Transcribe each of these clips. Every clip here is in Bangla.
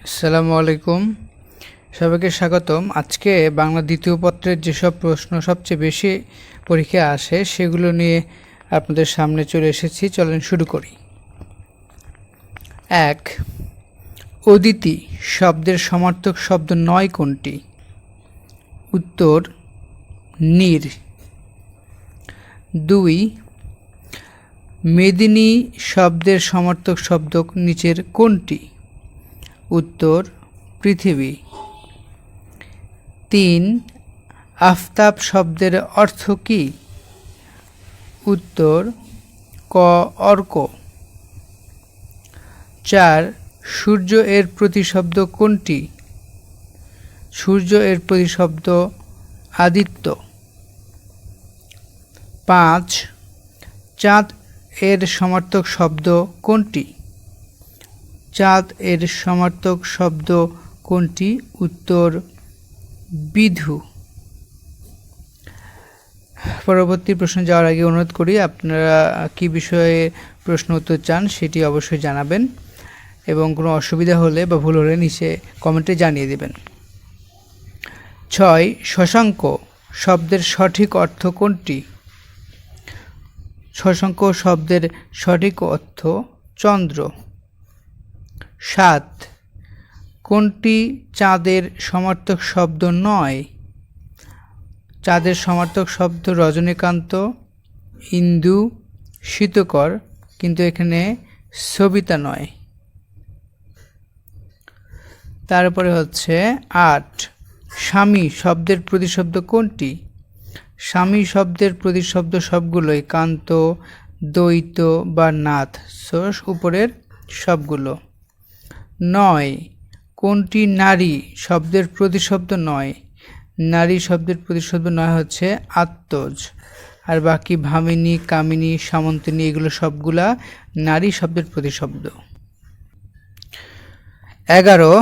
আসসালামু আলাইকুম, সবাইকে স্বাগতম। আজকে বাংলা দ্বিতীয় পত্রের যেসব প্রশ্ন সবচেয়ে বেশি পরীক্ষায় আসে সেগুলো নিয়ে আপনাদের সামনে চলে এসেছি। চলেন শুরু করি। ১. অদিতি শব্দের সমার্থক শব্দ নয় কোনটি? উত্তর নীর। ২. মেদিনী শব্দের সমার্থক শব্দ নিচের কোনটি? উত্তর পৃথিবী। ৩. আফতাব শব্দের অর্থ কী? উত্তর ক অর্ক। ৪. সূর্য এর প্রতিশব্দ কোনটি? সূর্য এর প্রতিশব্দ আদিত্য। ৫. চাঁদ এর সমার্থক শব্দ কোনটি? চাঁদ এর সমার্থক শব্দ কোনটি? উত্তর বিধু। পরবর্তী প্রশ্ন যাওয়ার আগে অনুরোধ করি, আপনারা কি বিষয়ে প্রশ্ন উত্তর চান সেটি অবশ্যই জানাবেন এবং কোনো অসুবিধা হলে বা ভুল হলে নিচে কমেন্টে জানিয়ে দেবেন। ৬. শশাঙ্ক শব্দের সঠিক অর্থ কোনটি? শশাঙ্ক শব্দের সঠিক অর্থ চন্দ্র। ৭. কোনটি চাঁদের সমার্থক শব্দ নয়? চাঁদের সমার্থক শব্দ রজনীকান্ত, ইন্দু, শীতকর, কিন্তু এখানে সবিতা নয়। তারপরে হচ্ছে ৮. স্বামী শব্দের প্রতিশব্দ কোনটি? স্বামী শব্দের প্রতিশব্দ সবগুলোই কান্ত, দ্বৈত বা নাথ, উপরের সবগুলো। ৯. কোনটি নারী শব্দের প্রতিশব্দ নয়? নারী শব্দের প্রতিশব্দ নয় হচ্ছে আত্মজ, আর বাকি ভামিনী, কামিনী, সামন্তিনী এগুলো সবগুলা নারী শব্দের প্রতিশব্দ। ১১.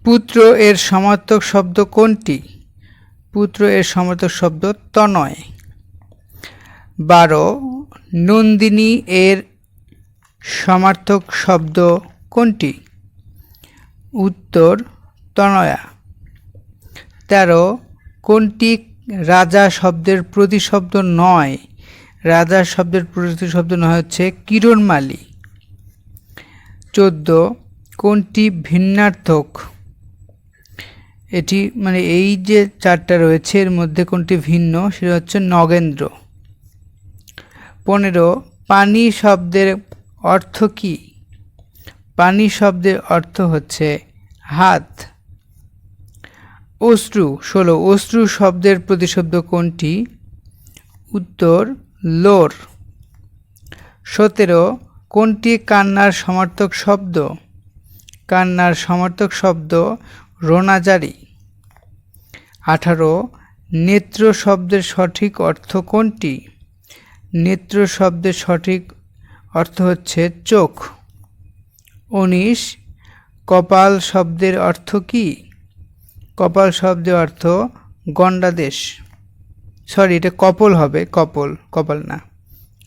পুত্র এর সমার্থক শব্দ কোনটি? পুত্র এর সমার্থক শব্দ তনয়। ১২. নন্দিনী এর সমার্থক শব্দ কোনটি? উত্তর তনয়া। ১৩. কোনটি রাজা শব্দের প্রতিশব্দ নয়? রাজা শব্দের প্রতিশব্দ নয় হচ্ছে কিরণমালী। ১৪. কোনটি ভিন্নার্থক? এটি মানে এই যে চারটা রয়েছে এর মধ্যে কোনটি ভিন্ন সেটা হচ্ছে নগেন্দ্র। ১৫. পানি শব্দের অর্থ কী? পানি শব্দের অর্থ হচ্ছে হাত। অশ্রু। ১৬. অশ্রু শব্দের প্রতিশব্দ কোনটি? উত্তর লোর। ১৭. কোনটি কান্নার সমার্থক শব্দ? কান্নার সমার্থক শব্দ রোনাজারি। ১৮. নেত্র শব্দের সঠিক অর্থ কোনটি? নেত্র শব্দের সঠিক অর্থ হচ্ছে চোখ। ১৯. কপাল শব্দের অর্থ কী? কপাল শব্দের অর্থ গণ্ডাদেশ। সরি, এটা কপল হবে, কপাল না,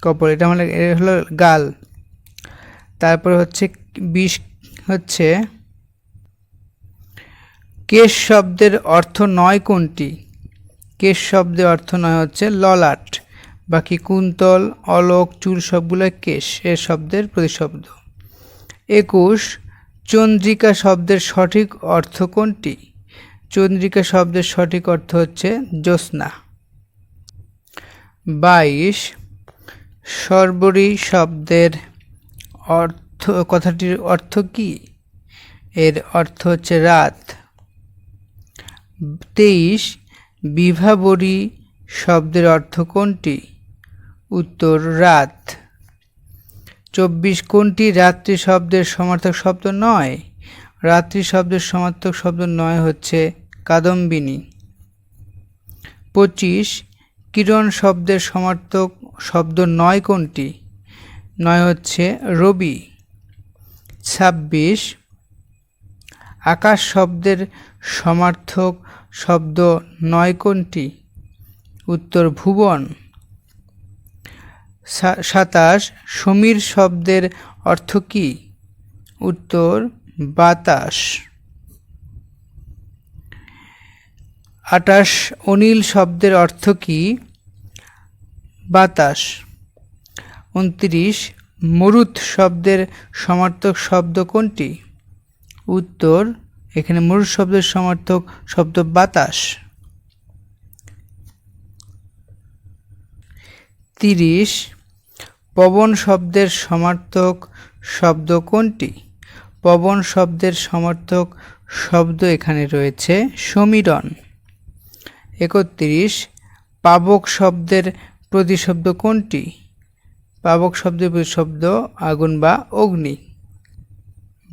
কপল। এটা হলো গাল। তারপর হচ্ছে ২০ হচ্ছে কেশ শব্দের অর্থ নয় কোনটি? কেশ শব্দের অর্থ নয় হচ্ছে ললাট, বাকি কুন্তল, অলোক, চুল সবগুলো কেশ এর শব্দের প্রতিশব্দ। ২১. চন্দ্রিকা শব্দের সঠিক অর্থ কোনটি? চন্দ্রিকা শব্দের সঠিক অর্থ হচ্ছে জ্যোৎস্না। ২২. শর্বরী শব্দের কথাটির অর্থ কী? এর অর্থ হচ্ছে রাত। ২৩. বিভাবরী শব্দের অর্থ কোনটি? উত্তর রাত। ২৪. কোনটি রাত্রি শব্দের সমার্থক শব্দ নয়? রাত্রি শব্দের সমার্থক শব্দ নয় হচ্ছে কাদম্বিনী। ২৫. কিরণ শব্দের সমার্থক শব্দ নয় কোনটি? নয় হচ্ছে রবি। ২৬. আকাশ শব্দের সমার্থক শব্দ নয় কোনটি? উত্তর ভুবন। ২৭. সমীর শব্দের অর্থ কী? উত্তর বাতাস। 28 অনিল শব্দের অর্থ কি? বাতাস। 29 মরুত শব্দের সমার্থক শব্দ কোনটি? উত্তর, এখানে মরুত শব্দের সমার্থক শব্দ বাতাস। 30 পবন শব্দের সমার্থক শব্দ কোনটি? পবন শব্দের সমার্থক শব্দ এখানে রয়েছে সমীরণ। 31 পাবক শব্দের প্রতিশব্দ কোনটি? পাবক শব্দের প্রতিশব্দ আগুন বা অগ্নি।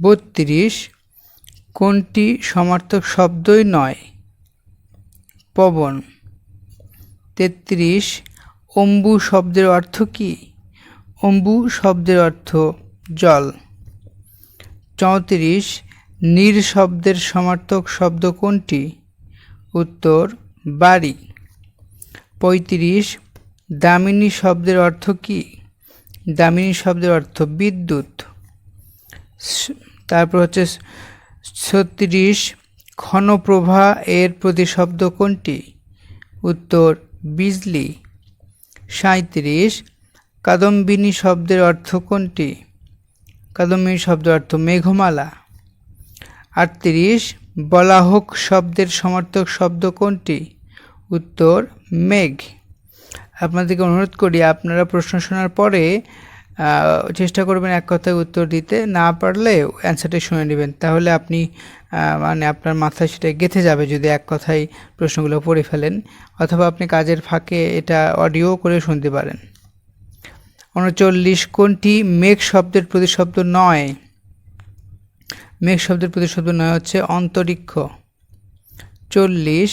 32 কোনটি সমার্থক শব্দই নয়? পবন। 33 অম্বু শব্দের অর্থ কি? অম্বু শব্দের অর্থ জল। 34 নীর শব্দের সমার্থক শব্দ কোনটি? উত্তর, বাড়ি। 35 দামিনী শব্দের অর্থ কি? দামিনী শব্দের অর্থ বিদ্যুৎ। তারপর হচ্ছে 36 ক্ষণপ্রভা এর প্রতিশব্দ কোনটি? উত্তর, বিজলি। 37 কাদম্বিনী শব্দের অর্থ কোনটি? কাদম্বিনী শব্দের অর্থ মেঘমালা। 38 বলাহক শব্দের সমার্থক শব্দ কোনটি? উত্তর, মেঘ। আপনাদেরকে অনুরোধ করি আপনারা প্রশ্ন শোনার পরে চেষ্টা করবেন এক কথায় উত্তর দিতে, না পারলে অ্যান্সারটা শুনে নেবেন, তাহলে আপনি মানে আপনার মাথায় সেটা গেঁথে যাবে যদি এক কথায় প্রশ্নগুলো পড়ে ফেলেন, অথবা আপনি কাজের ফাঁকে এটা অডিও করে শুনতে পারেন। 39 কোনটি মেঘ শব্দের প্রতিশব্দ নয়? মেঘ শব্দের প্রতিশব্দ নয় হচ্ছে অন্তরিক্ষ। 40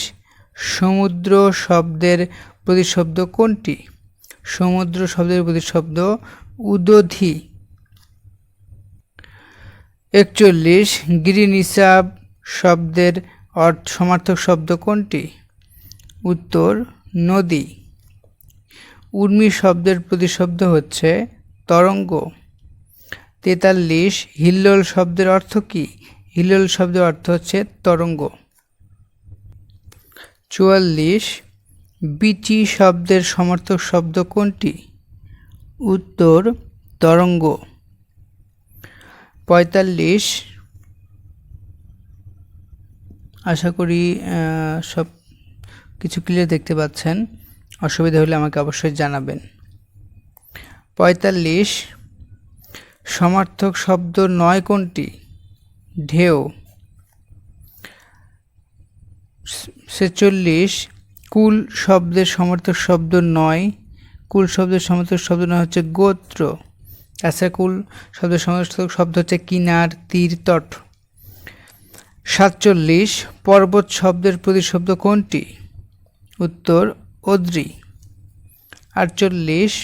সমুদ্র শব্দের প্রতিশব্দ কোনটি? সমুদ্র শব্দের প্রতিশব্দ উদধি। 41 গিরিনিসাব শব্দের সমার্থক শব্দ কোনটি? উত্তর, নদী। উর্মি শব্দের প্রতিশব্দ হচ্ছে তরঙ্গ। 43 হিল্লোল শব্দের অর্থ কি? হিল্লোল শব্দের অর্থ হচ্ছে তরঙ্গ। 44 বিচি শব্দের সমার্থক শব্দ কোনটি? উত্তর, তরঙ্গ। 45 আশা করি সব কিছু ক্লিয়ার দেখতে পাচ্ছেন, অসুবিধা হলে আমাকে অবশ্যই জানাবেন। 45 সমার্থক শব্দ নয় কোনটি? ঢেউ। 46 কুল শব্দের সমার্থক শব্দ নয়। কুল শব্দের সমার্থক শব্দ নয় হচ্ছে গোত্র। তাছাড়া কুল শব্দের সমার্থক শব্দ হচ্ছে কিনার, তীর, তট। 47 পর্বত শব্দের প্রতিশব্দ কোনটি? উত্তর, অদ্রি। 48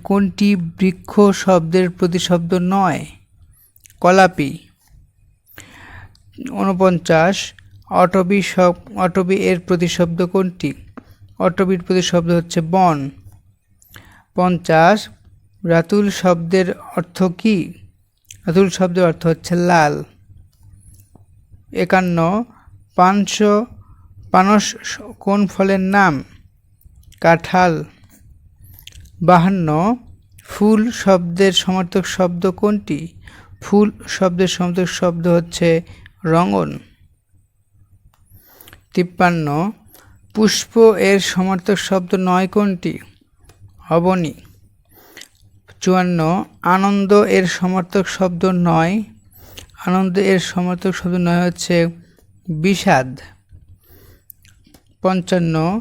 কোনটি বৃক্ষ শব্দের প্রতিশব্দ নয়? কলাপি। 49 অটবি এর প্রতিশব্দ কোনটি? অটবির প্রতিশব্দ হচ্ছে বন। 50 রাতুল শব্দের অর্থ কি? রাতুল শব্দের অর্থ হচ্ছে লাল। 51 পানস কোন ফলের নাম? কাঁঠাল। 52 ফুল শব্দের সমার্থক শব্দ কোনটি? ফুল শব্দের সমার্থক শব্দ হচ্ছে রঙন। 53 পুষ্প এর সমার্থক শব্দ নয় কোনটি? অবনী। 54 আনন্দ এর সমার্থক শব্দ নয়। আনন্দ এর সমার্থক শব্দ নয় হচ্ছে বিষাদ। 55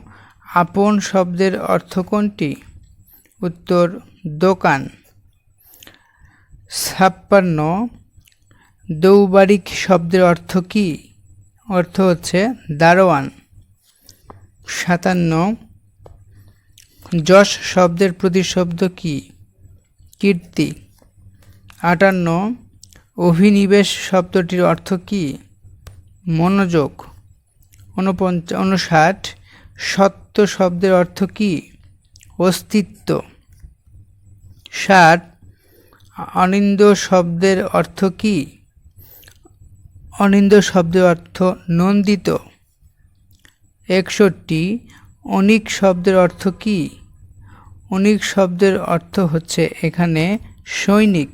আপন শব্দের অর্থ কোনটি? উত্তর, দোকান। 56 দৌবারিক শব্দের অর্থ কি? অর্থ হচ্ছে দারোয়ান। 57 যশ শব্দের প্রতিশব্দ কি? কীর্তি। 58 অভিনিবেশ শব্দটির অর্থ কি? মনোযোগ। 59 সত্য শব্দের অর্থ কি? অস্তিত্ব। 60 অনিন্দ শব্দের অর্থ কি? অনিন্দ শব্দের অর্থ নন্দিত। 61 অনিক শব্দের অর্থ কি? অনিক শব্দের অর্থ হচ্ছে এখানে সৈনিক।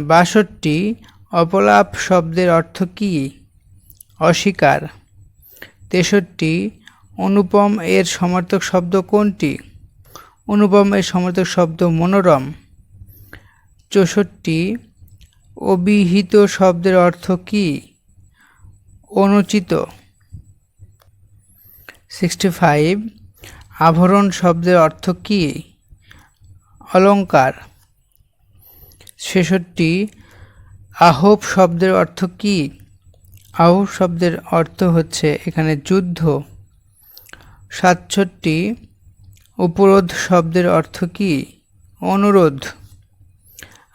62 অপলাপ শব্দের অর্থ কি? অস্বীকার। 63 অনুপম এর সমার্থক শব্দ কোনটি? অনুপম এর সমার্থক শব্দ মনোরম। 64 অবিহিত শব্দের অর্থ কি? অনুচিত। 65 আভরণ শব্দের অর্থ কি? অলংকার। 66 আহব শব্দের অর্থ কি? আহব শব্দের অর্থ হচ্ছে এখানে যুদ্ধ। 67 উপরোধ শব্দের অর্থ কি? অনুরোধ।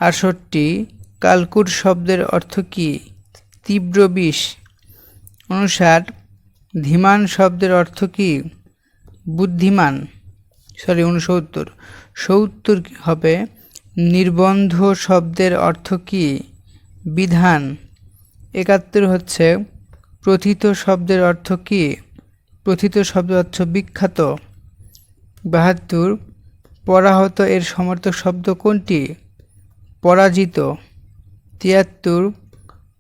68 কালকুট শব্দের অর্থ কি? তীব্র বিষ। 59 ধীমান শব্দের অর্থ কি? বুদ্ধিমান। 70 হবে নির্বন্ধ শব্দের অর্থ কি? বিধান। 71 হচ্ছে প্রথিত শব্দের অর্থ কি? প্রথিত শব্দের অর্থ বিখ্যাত। 72 পরাহত এর সমার্থক শব্দ কোনটি? পরাজিত। 73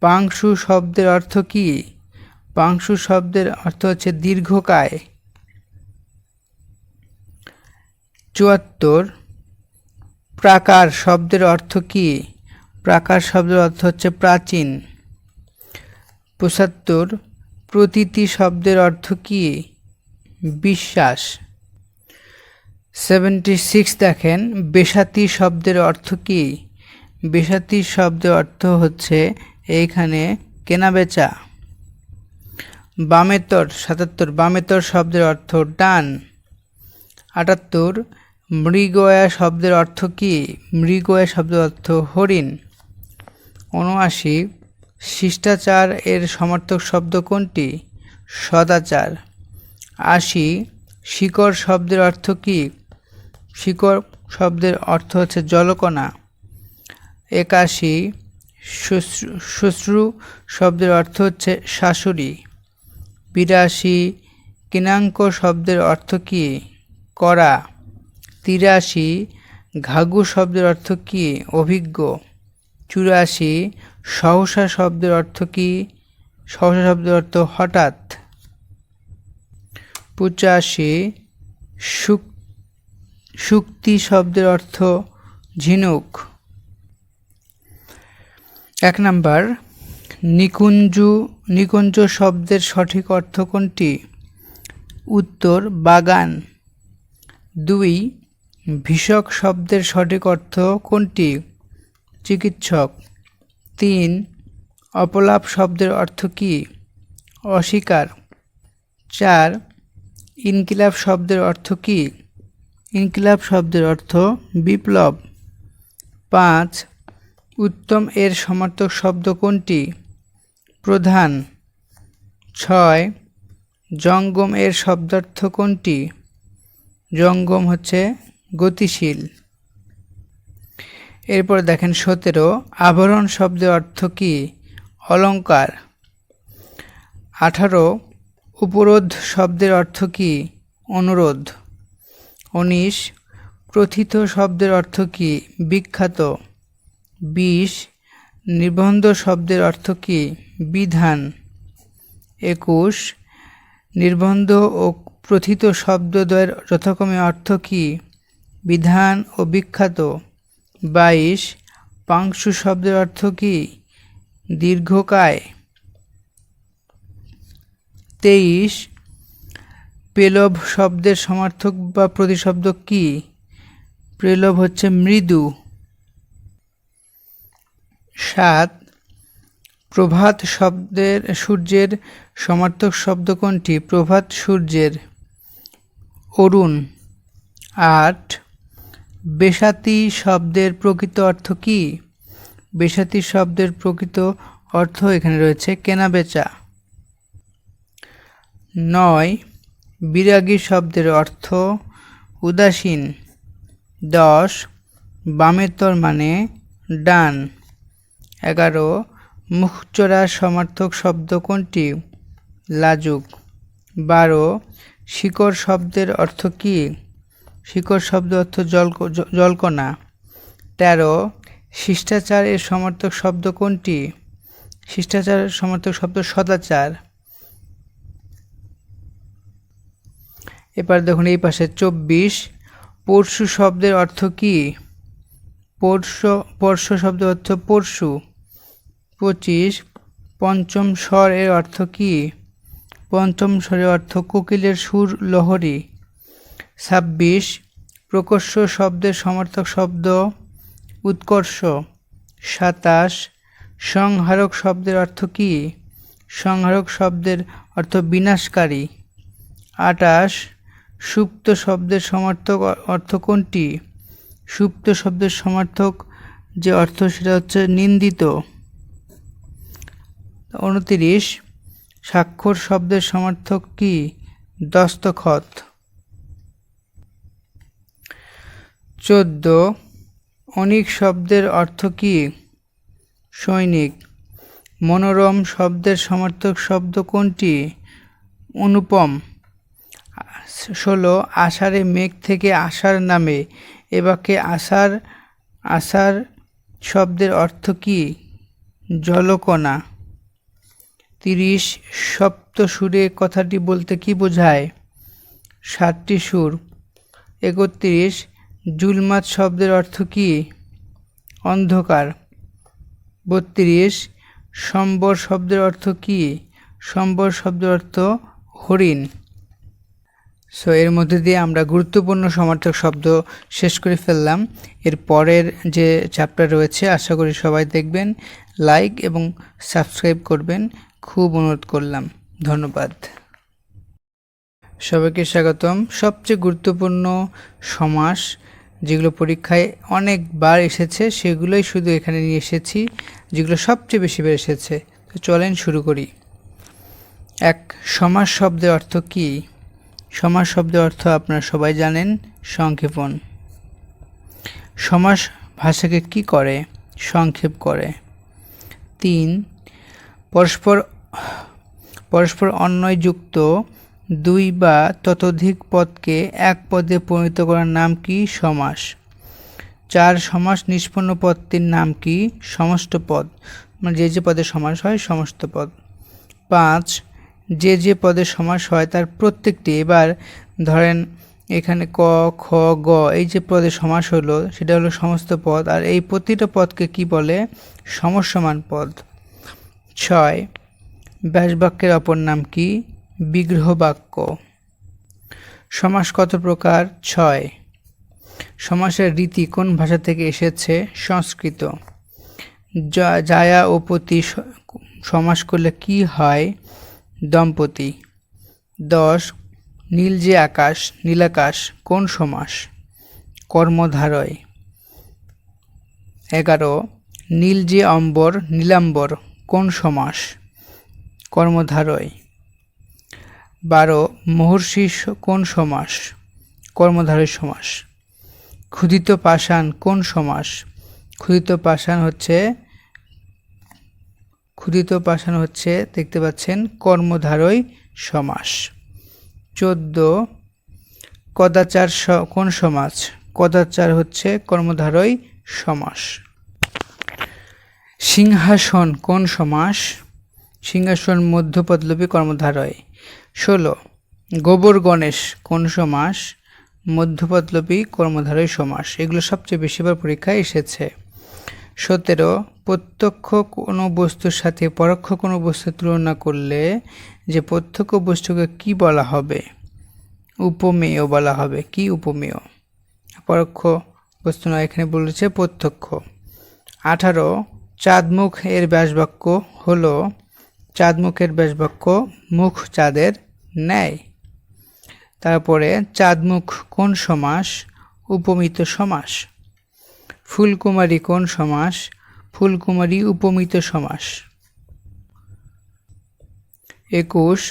পাংশু শব্দের অর্থ কি? পাংশু শব্দের অর্থ হচ্ছে দীর্ঘকায়। 74 প্রাকার শব্দের অর্থ কি? প্রাকার শব্দের অর্থ হচ্ছে প্রাচীন। 75 প্রতীতি শব্দের অর্থ কি? বিশ্বাস। 76 দেখেন বেশাতি শব্দের অর্থ কি? বেশাতি শব্দের অর্থ হচ্ছে এইখানে কেনাবেচা। 77 বামেতর শব্দের অর্থ ডান। 78 মৃগয়া শব্দের অর্থ কি? মৃগয়া শব্দের অর্থ হরিণ। 79 শিষ্টাচার এর সমার্থক শব্দ কোনটি? সদাচার। 80 শিকড় শব্দের অর্থ কি? শিকড় শব্দের অর্থ হচ্ছে জলকণা। 81 শ্বশ্রু শব্দের অর্থ হচ্ছে শাশুড়ি। 82 কিনাঙ্ক শব্দের অর্থ কি? কড়া। 83 ঘাঘু শব্দের অর্থ কি? অভিজ্ঞ। 84 সহসা শব্দের অর্থ কি? সহসা শব্দের অর্থ হঠাৎ। 85 শুক্তি শব্দের অর্থ ঝিনুক। 1 নাম্বার নিকুঞ্জ শব্দের সঠিক অর্থ কোনটি? উত্তর বাগান। 2 ভিষক শব্দের সঠিক অর্থ কোনটি? চিকিৎসক। 3 অপলাপ শব্দের অর্থ কি? অস্বীকার। 4 ইনকিলাব শব্দের অর্থ কি? ইনকিলাব শব্দের অর্থ বিপ্লব। 5 উত্তম এর সমার্থক শব্দ কোনটি? প্রধান। 6 জঙ্গম এর শব্দার্থ কোনটি? জঙ্গম হচ্ছে গতিশীল। এরপর দেখেন 17 আভরণ শব্দের অর্থ কি? অলংকার। 18 উপরোধ শব্দের অর্থ কি? অনুরোধ। 19 প্রথিত শব্দের অর্থ কি? বিখ্যাত। 20 নির্বন্ধ শব্দের অর্থ কি? বিধান। 21 নির্বন্ধ ও প্রথিত শব্দদ্বয়ের যথাক্রমে অর্থ কি? বিধান ও বিখ্যাত। 22 পাংশু শব্দের অর্থ কি? দীর্ঘকায়। 23 পেলব শব্দের সমার্থক বা প্রতিশব্দ কি? পেলব হচ্ছে মৃদু। 7 প্রভাত শব্দের সূর্যের সমার্থক শব্দ কোনটি? প্রভাত সূর্যের। অরুণ। 8 বেশাতি শব্দের প্রকৃত অর্থ কি? বেশাতি শব্দের প্রকৃত অর্থ এখানে রয়েছে কেনাবেচা। 9 বিরাগী শব্দের অর্থ উদাসীন। 10 বামেতর মানে ডান। 11 মুখচোরা সমার্থক শব্দ কোনটি? লাজুক। 12 শিকড় শব্দের অর্থ কী? শিকড় শব্দের অর্থ জলকণা। 13 শিষ্টাচার এর সমার্থক শব্দ কোনটি? শিষ্টাচারের সমার্থক শব্দ সদাচার। এবার দেখুন এই পাশে 24 পরশু শব্দের অর্থ কী? পরশু শব্দের অর্থ পরশু। 25 পঞ্চম স্বর এর অর্থ কী? পঞ্চম স্বরের অর্থ কোকিলের সুর লহরী। 26 প্রকর্ষ শব্দের সমার্থক শব্দ উৎকর্ষ। 27 সংহারক শব্দের অর্থ কী? সংহারক শব্দের অর্থ বিনাশকারী। 28 সুপ্ত শব্দের সমার্থক অর্থ কোনটি? সুপ্ত শব্দের সমার্থক যে অর্থ সেটা হচ্ছে নিন্দিত। 29 স্বাক্ষর শব্দের সমার্থক কি? দস্তখত। 14 অনিক শব্দের অর্থ কি? সৈনিক। মনোরম শব্দের সমার্থক শব্দ কোনটি? অনুপম। 16 আষাঢ়ে মেঘ থেকে আষাঢ় নামে, এ বাক্যে আষাঢ় শব্দের অর্থ কি? জলকণা। 30 সপ্ত সুরে কথাটি বলতে কি বোঝায়? 7টি সুর। 31 জুলমাত শব্দের অর্থ কি? অন্ধকার। 32 সম্বর শব্দের অর্থ কি? সম্বর শব্দের অর্থ হরিণ। সো এর মধ্যে দিয়ে আমরা গুরুত্বপূর্ণ সমার্থক শব্দ শেষ করে ফেললাম। এর পরের যে চ্যাপ্টার রয়েছে আশা করি সবাই দেখবেন, লাইক এবং সাবস্ক্রাইব করবেন, খুব অনুরোধ করলাম। ধন্যবাদ। সবাইকে স্বাগতম। সবচেয়ে গুরুত্বপূর্ণ সমাস যেগুলো পরীক্ষায় অনেকবার এসেছে সেগুলোই শুধু এখানে নিয়ে এসেছি, যেগুলো সবচেয়ে বেশি বার এসেছে। তো চলেন শুরু করি। 1 সমাস শব্দের অর্থ কী? সমাস শব্দের অর্থ আপনারা সবাই জানেন, সংক্ষেপণ। সমাস ভাষাকে কি করে? সংক্ষেপ করে। 3 পরস্পর অন্বয়যুক্ত দুই বা ততোধিক পদকে এক পদে পরিণত করার নাম কি? সমাস। 4 সমাস নিষ্পন্ন পদটির নাম কি? সমষ্ট পদ, মানে যে পদে সমাস হয় সমস্ত পদ। 5 যে পদের সমাস হয় তার প্রত্যেকটি, এবার ধরেন এখানে ক খ গ এই যে পদের সমাস হলো সেটা হলো সমস্ত পদ, আর এই প্রতিটা পদকে কি বলে? সমসমান পদ। 6 ব্যাসবাক্যের অপর নাম কি? বিগ্রহ বাক্য। সমাস কত প্রকার? 6 সমাসের রীতি কোন ভাষা থেকে এসেছে? সংস্কৃত। জায়া ও পতি সমাস করলে কি হয়? দম্পতি। 10 নীল যে আকাশ, নীলাকাশ কোন সমাস? কর্মধারয়। 11 নীল যে অম্বর, নীলাম্বর কোন সমাস? কর্মধারয়। 12 মহর্ষি কোন সমাস? কর্মধারয় সমাস। ক্ষুধিত পাষাণ কোন সমাস? ক্ষুধিত পাষাণ হচ্ছে দেখতে পাচ্ছেন কর্মধারয় সমাস। 14 কদাচার কোন সমাস? কদাচার হচ্ছে কর্মধারয় সমাস। সিংহাসন কোন সমাস? সিংহাসন মধ্যপদলোপী কর্মধারয়। 16 গোবর গণেশ কোন সমাস? মধ্যপদলোপী কর্মধারয় সমাস। এগুলো সবচেয়ে বেশিবার পরীক্ষায় এসেছে। 17 প্রত্যক্ষ কোনো বস্তুর সাথে পরোক্ষ কোনো বস্তুর তুলনা করলে যে প্রত্যক্ষ বস্তুকে কি বলা হবে? উপমেয় বলা হবে। কি উপমেয়? পরোক্ষ বস্তু নয়, এখানে বলেছে প্রত্যক্ষ। 18 চাঁদমুখ এর ব্যাসবাক্য হলো, চাঁদমুখের ব্যাসবাক্য মুখ চাঁদের ন্যায়। তারপরে চাঁদমুখ কোন সমাস? উপমিত সমাস। ফুলকুমারী কোন সমাস? ফুলকুমারী উপমিত সমাস। 21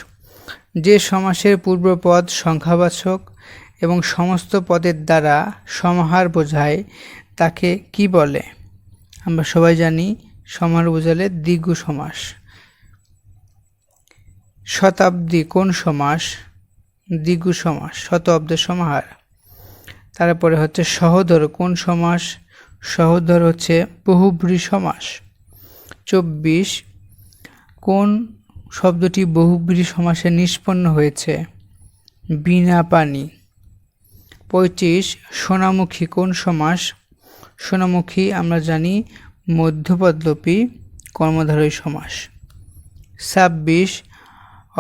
যে সমাসের পূর্বপদ সংখ্যাবাচক এবং সমস্ত পদের দ্বারা সমাহার বোঝায় তাকে কি বলে? আমরা সবাই জানি সমাহার বোঝালে দ্বিগু সমাস। শতাব্দী কোন সমাস? দ্বিগু সমাস, শতাব্দের সমাহার। তারপরে হচ্ছে সহোদর কোন সমাস? সহোদর হচ্ছে বহুব্রী সমাস। 24 কোন শব্দটি বহুব্রী সমাসে নিষ্পন্ন হয়েছে? বিনা পানি। 25 সোনামুখী কোন সমাস? সোনামুখী আমরা জানি মধ্যপদলোপী কর্মধারয় সমাস। 26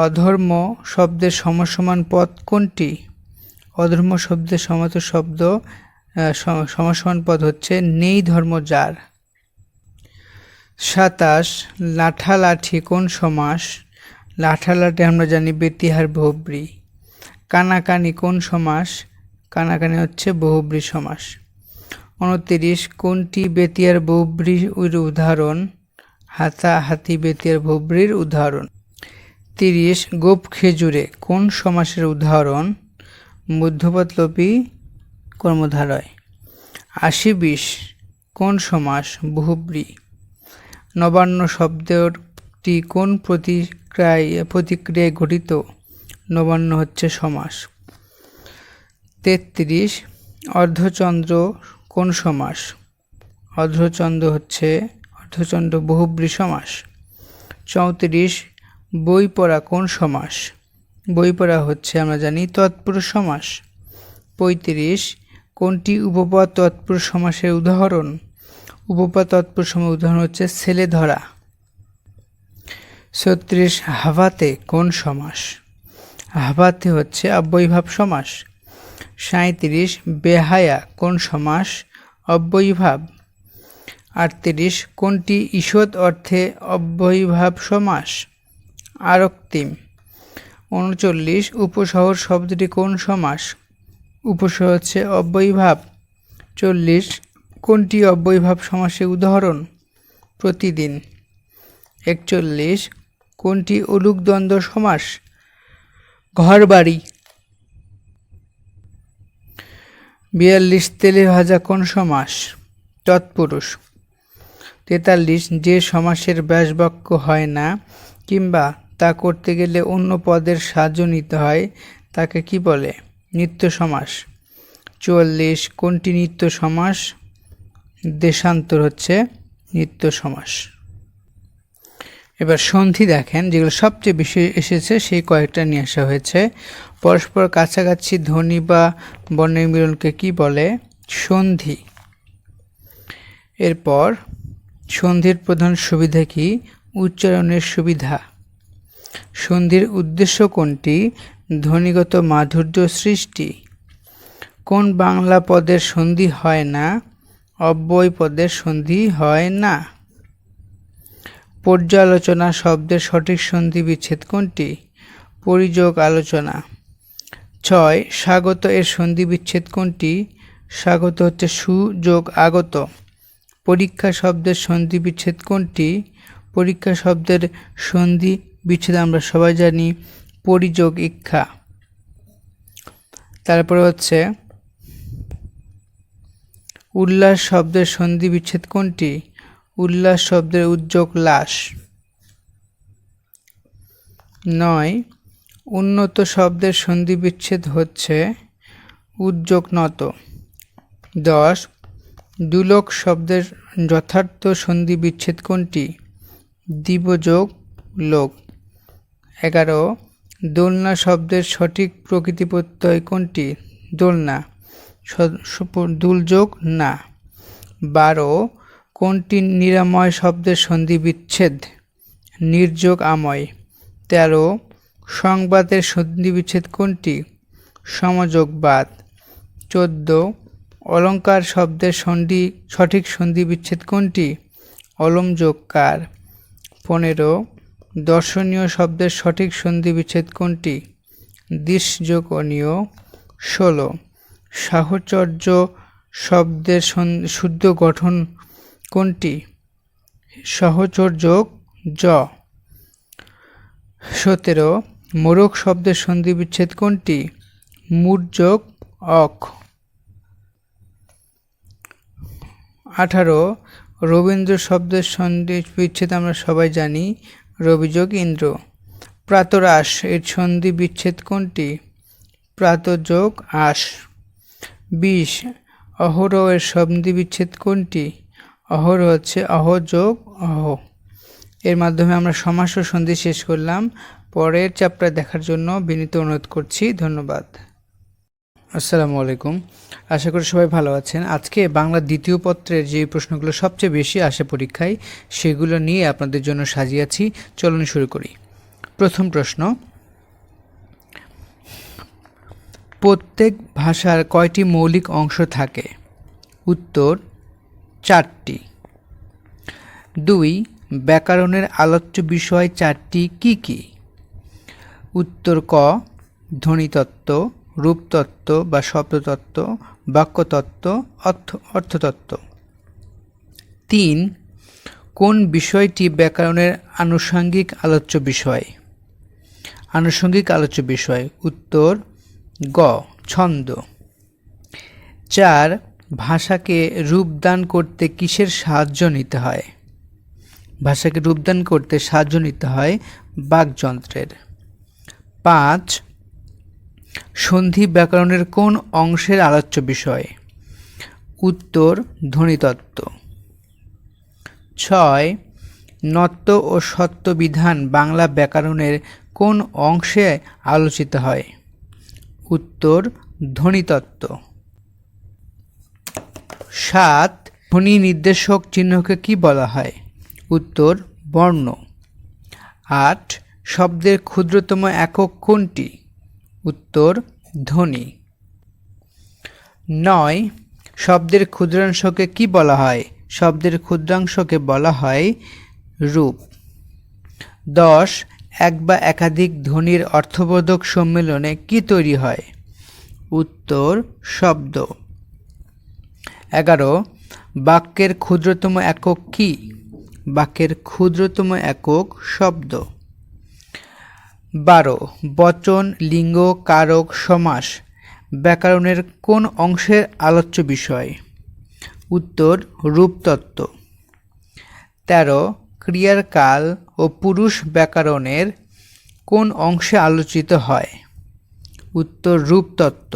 অধর্ম শব্দের সমসমান পদ কোনটি? অধর্ম শব্দের সমসমান পদ হচ্ছে নেই ধর্ম যার। 27 লাঠালাঠি কোন সমাস? লাঠালাঠি আমরা জানি ব্যতিহার বহুব্রী। কানাকানি কোন সমাস? কানাকানি হচ্ছে বহুব্রী সমাস। 29 কোনটি ব্যতিহার বহুব্রীর উদাহরণ? হাতাহাতি ব্যতিহার বহুব্রীর উদাহরণ। 30 গোপ খেজুরে কোন সমাসের উদাহরণ? মধ্যপদলোপী কর্মধারয়। 80-20 কোন সমাস? বহুব্রী। নবান্ন শব্দটি কোন প্রতিক্রিয়ায় গঠিত? নবান্ন হচ্ছে সমাস। 33 অর্ধচন্দ্র কোন সমাস? অর্ধচন্দ্র বহুব্রী সমাস। 34 বই পড়া কোন সমাস? বই পড়া হচ্ছে আমরা জানি তৎপুরুষ সমাস। 35 কোনটি উপপদ তৎপুরুষ সমাসের উদাহরণ? উপপদ তৎপুরুষ সমাসের উদাহরণ হচ্ছে ছেলে ধরা। 36 হাভাতে কোন সমাস? হাভাতে হচ্ছে অব্যয়ীভাব সমাস। 37 বেহায়া কোন সমাস? অব্যয়ীভাব। 38 কোনটি ঈষৎ অর্থে অব্যয়ীভাব সমাস? আরক্তিম। 39 উপশহর শব্দটি কোন সমাস? উপশহর হচ্ছে অব্যয়ীভাব। 40 কোনটি অব্যয়ীভাব সমাসের উদাহরণ? প্রতিদিন। 41 কোনটি অলুক দ্বন্দ্ব সমাস? ঘরবাড়ি। 42 তেলে ভাজা কোন সমাস? তৎপুরুষ। 43 যে সমাসের ব্যাসবাক্য হয় না কিংবা তা করতে গেলে অন্য পদের সাহায্য নিতে হয় তাকে কি বলে? নিত্য সমাস। 44 কোনটি নিত্য সমাস? দেশান্তর হচ্ছে নিত্য সমাস। এবার সন্ধি দেখেন, যেগুলো সবচেয়ে বেশি এসেছে সেই কয়েকটা নিয়ে আসা হয়েছে। পরস্পর কাছাকাছি ধ্বনি বা বর্ণের মিলনকে কি বলে? সন্ধি। এরপর সন্ধির প্রধান সুবিধা কি? উচ্চারণের সুবিধা। সন্ধির উদ্দেশ্য কোনটি? ধ্বনিগত মাধুর্য সৃষ্টি। কোন বাংলা পদের সন্ধি হয় না? অব্যয় পদের সন্ধি হয় না। পর্যালোচনা শব্দের সঠিক সন্ধি বিচ্ছেদ কোনটি? পরিযোগ আলোচনা। 6 স্বাগত এর সন্ধি বিচ্ছেদ কোনটি? স্বাগত হচ্ছে সুযোগ আগত। পরীক্ষা শব্দের সন্ধি বিচ্ছেদ কোনটি? পরীক্ষা শব্দের সন্ধি বিচ্ছেদ আমরা সবাই জানি পরিযোগ ইক্ষা। তারপরে হচ্ছে উল্লাস শব্দের সন্ধি বিচ্ছেদ কোনটি? উল্লাস শব্দের উদ্যোগ লাস। 9 উন্নত শব্দের সন্ধি বিচ্ছেদ হচ্ছে উদ্যোগ নত। 10 দুলোক শব্দের যথার্থ সন্ধি বিচ্ছেদ কোনটি? দিবযোগ লোক। 11 দোলনা শব্দের সঠিক প্রকৃতি প্রত্যয় কোনটি? দোলনা। দুলযোগ না। 12 কোনটি নিরাময় শব্দের সন্ধি বিচ্ছেদ? নির্যোগ আময়। 13 সংবাদের সন্ধি বিচ্ছেদ কোনটি? সমযোগ বাদ। 14 অলঙ্কার শব্দের সঠিক সন্ধি বিচ্ছেদ কোনটি? অলমযোগ কার। 15 দর্শনীয় শব্দের সঠিক সন্ধি বিচ্ছেদ কোনটি? দৃশ্যযোগ অনীয়। 16 সাহচর্য শব্দের শুদ্ধ গঠন কোনটি? সহচর্যোগ জ। 17 মোরক শব্দের সন্ধি বিচ্ছেদ কোনটি? মূর্যোগ অক। 18 রবীন্দ্র শব্দের সন্ধি বিচ্ছেদ আমরা সবাই জানি, রবি যোগ ইন্দ্র। প্রাতরাশ এর সন্ধি বিচ্ছেদ কোনটি? প্রাত যোগ আশ। বিষ অহরহ এর সন্ধি বিচ্ছেদ কোনটি? অহরহ হচ্ছে অহ যোগ অহ। এর মাধ্যমে আমরা সমাস ও সন্ধি শেষ করলাম। পরের চ্যাপ্টার দেখার জন্য বিনীত অনুরোধ করছি। ধন্যবাদ। আসসালামু আলাইকুম। আশা করি সবাই ভালো আছেন। আজকে বাংলা দ্বিতীয় পত্রের যে প্রশ্নগুলো সবচেয়ে বেশি আসে পরীক্ষায়, সেগুলো নিয়ে আপনাদের জন্য সাজিয়েছি। চলুন শুরু করি। প্রথম প্রশ্ন, প্রত্যেক ভাষার কয়টি মৌলিক অংশ থাকে? উত্তর 4টি। 2. ব্যাকরণের আলোচ্য বিষয় 4টি কি কি? উত্তর ক ধ্বনিতত্ত্ব, রূপতত্ত্ব বা শব্দতত্ত্ব, বাক্যতত্ত্ব, অর্থতত্ত্ব। 3. কোন বিষয়টি ব্যাকরণের আনুষঙ্গিক আলোচ্য বিষয়? আনুষঙ্গিক আলোচ্য বিষয়। উত্তর গ ছন্দ। 4. ভাষাকে রূপদান করতে কিসের সাহায্য নিতে হয়? ভাষাকে রূপদান করতে সাহায্য নিতে হয় বাকযন্ত্রের। 5. সন্ধি ব্যাকরণের কোন অংশের আলোচ্য বিষয়? উত্তর ধ্বনিতত্ত্ব। 6. নত্ব ও সত্য বিধান বাংলা ব্যাকরণের কোন অংশে আলোচিত হয়? উত্তর ধ্বনিতত্ত্ব। 7. ধ্বনি নির্দেশক চিহ্নকে কি বলা হয়? উত্তর বর্ণ। 8. শব্দের ক্ষুদ্রতম একক কোনটি? উত্তর ধ্বনি। 9. শব্দের ক্ষুদ্রাংশকে কি বলা হয়? শব্দের ক্ষুদ্রাংশকে বলা হয় রূপ। 10. এক বা একাধিক ধ্বনির অর্থবোধক সম্মেলনে কি তৈরি হয়? উত্তর শব্দ। 11. বাক্যের ক্ষুদ্রতম একক কি? বাক্যের ক্ষুদ্রতম একক শব্দ। 12. বচন, লিঙ্গ, কারক, সমাস ব্যাকরণের কোন অংশের আলোচ্য বিষয়? উত্তর রূপতত্ত্ব। 13. ক্রিয়ার কাল ও পুরুষ ব্যাকরণের কোন অংশে আলোচিত হয়? উত্তর রূপতত্ত্ব।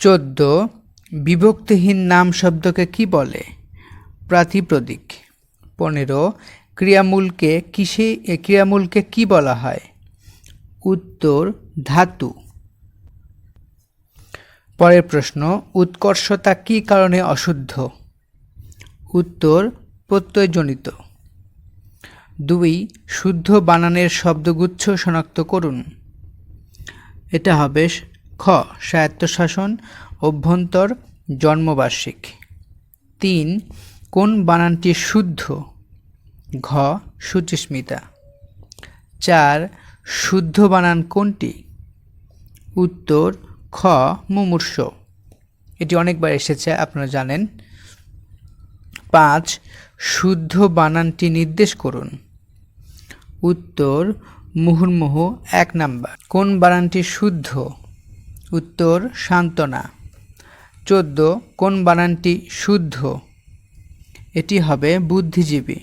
14. বিভক্তিহীন নাম শব্দকে কি বলে? প্রাতিপদিক। 15. ক্রিয়ামূলকে কি বলা হয়? উত্তর ধাতু। পরের প্রশ্ন, উৎকর্ষতা কি কারণে অশুদ্ধ? উত্তর প্রত্যয়জনিত। 2. শুদ্ধ বানানের শব্দগুচ্ছ শনাক্ত করুন। এটা হবে খ স্বায়ত্তশাসন, অভ্যন্তর, জন্মবার্ষিক। 3. কোন বানানটি শুদ্ধ? ঘ শুচিস্মিতা। 4. শুদ্ধ বানান কোনটি? উত্তর খ মুমূর্ষ। এটি অনেকবার এসেছে, আপনারা জানেন। 5. শুদ্ধ বানানটি নির্দেশ করুন। উত্তর মুহুর্মুহু 1 নাম্বার। কোন বানানটি শুদ্ধ? উত্তর সান্ত্বনা। 14. কোন বানানটি শুদ্ধ? এটি হবে বুদ্ধিজীবী।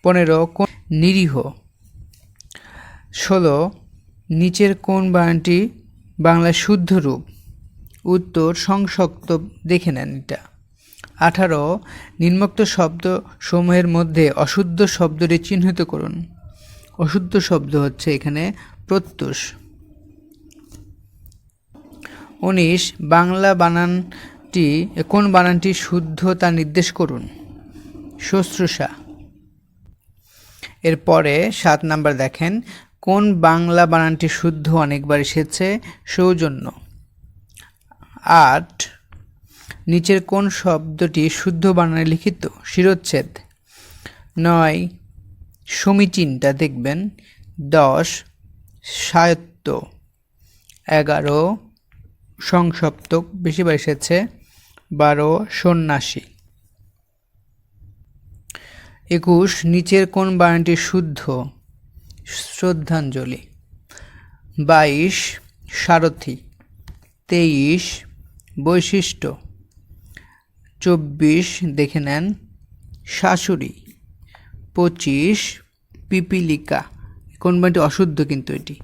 15. কোন নিরীহ? 16. নিচের কোন বানানটি বাংলায় শুদ্ধ রূপ? উত্তর সংসক্ত। দেখে নেন এটা। 18. নিম্নোক্ত শব্দ সমূহের মধ্যে অশুদ্ধ শব্দটি চিহ্নিত করুন। অশুদ্ধ শব্দ হচ্ছে এখানে প্রত্যুষ। 19. বাংলা বানানটি কোন বানানটি শুদ্ধ তা নির্দেশ করুন। শুশ্রূষা। এরপরে 7 নাম্বার দেখেন, কোন বাংলা বানানটি শুদ্ধ অনেকবার এসেছে? সৌজন্য। 8. নিচের কোন শব্দটি শুদ্ধ বানানে লিখিত? শিরোচ্ছেদ। 9. সমীচীনটা দেখবেন। 10. স্বায়ত্ত। 11. সংসপ্তক বেশিবার এসেছে। 12. সন্ন্যাসী। 21. নিচের কোন বানানটি শুদ্ধ? শ্রদ্ধাঞ্জলি। 22. সারথি। 23. বৈশিষ্ট্য। 24 দেখে নেন শাশুড়ি, 25 পিপিলিকা। কোন বাটি অশুদ্ধ কিন্তু এটি।